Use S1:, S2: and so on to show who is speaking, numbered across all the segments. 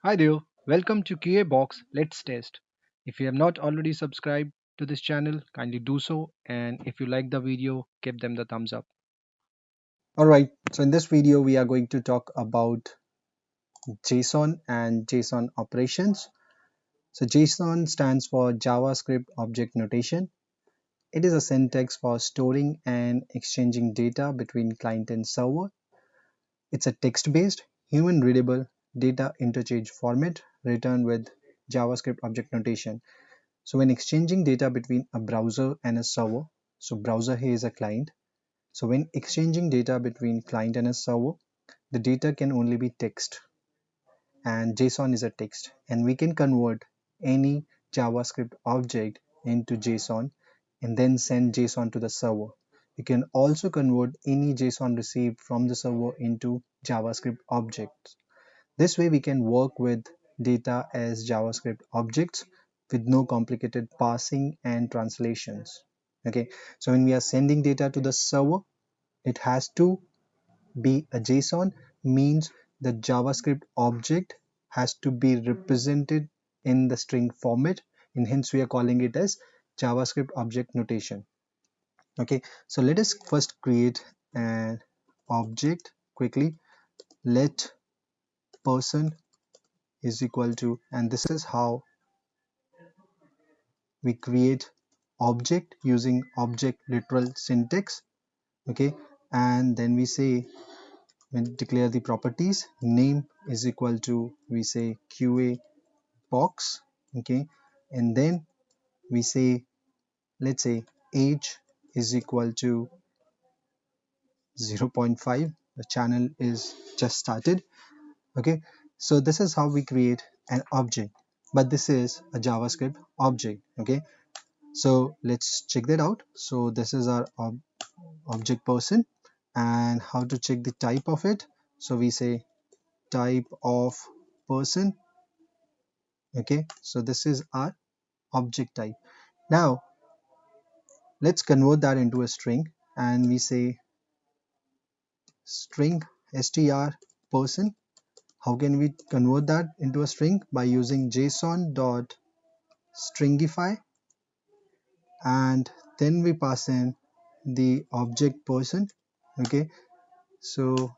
S1: Hi there, welcome to QA Box Let's Test. If you have not already subscribed to this channel, kindly do so, and if you like the video, give them the thumbs up.
S2: Alright, so in this video we are going to talk about JSON and JSON operations. So JSON stands for JavaScript Object Notation. It is a syntax for storing and exchanging data between client and server. It's a text-based, human-readable data interchange format written with JavaScript Object Notation. So when exchanging data between a browser and a server, so browser here is a client. So when exchanging data between client and a server, the data can only be text and JSON is a text, and we can convert any JavaScript object into JSON and then send JSON to the server. You can also convert any JSON received from the server into JavaScript objects. This way we can work with data as JavaScript objects with no complicated parsing and translations. Okay, so when we are sending data to the server, it has to be a JSON, means the JavaScript object has to be represented in the string format, and hence we are calling it as JavaScript object notation. Okay, so let us first create an object quickly. Let person is equal to, and this is how we create object using object literal syntax. Okay, and then we say, when declare the properties, name is equal to, we say QA box. Okay, and then we say, let's say age is equal to 0.5. The channel is just started. Okay, so this is how we create an object, but this is a JavaScript object. Okay, so let's check that out. So this is our object person, and how to check the type of it. So we say type of person. Okay, so this is our object type. Now let's convert that into a string, and we say string str person. How can we convert that into a string? By using JSON.stringify, and then we pass in the object person. Okay, so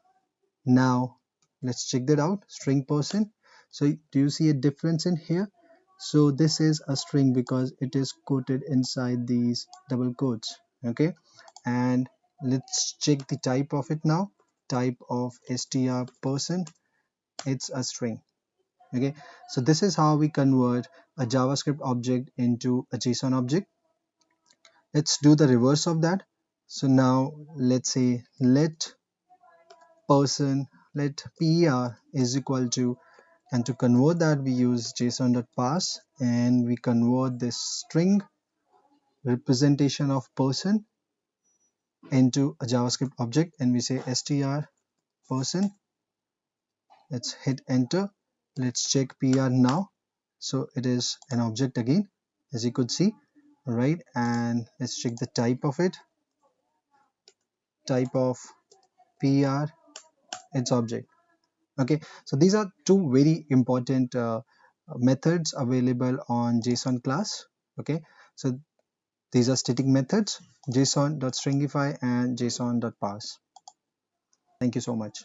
S2: now let's check that out. String person. So do you see a difference in here? So this is a string because it is quoted inside these double quotes. Okay, and let's check the type of it now. Type of str person, it's a string. Okay, so this is how we convert a JavaScript object into a JSON object. Let's do the reverse of that. So now let's say let person, let per is equal to, and to convert that we use JSON.parse, and we convert this string representation of person into a JavaScript object, and we say str person. Let's hit enter. Let's check PR now. So it is an object again, as you could see. All right, and let's check the type of it. Type of PR, it's object. Okay, so these are two very important methods available on JSON class. Okay, so these are static methods: JSON.stringify and JSON.parse. Thank you so much.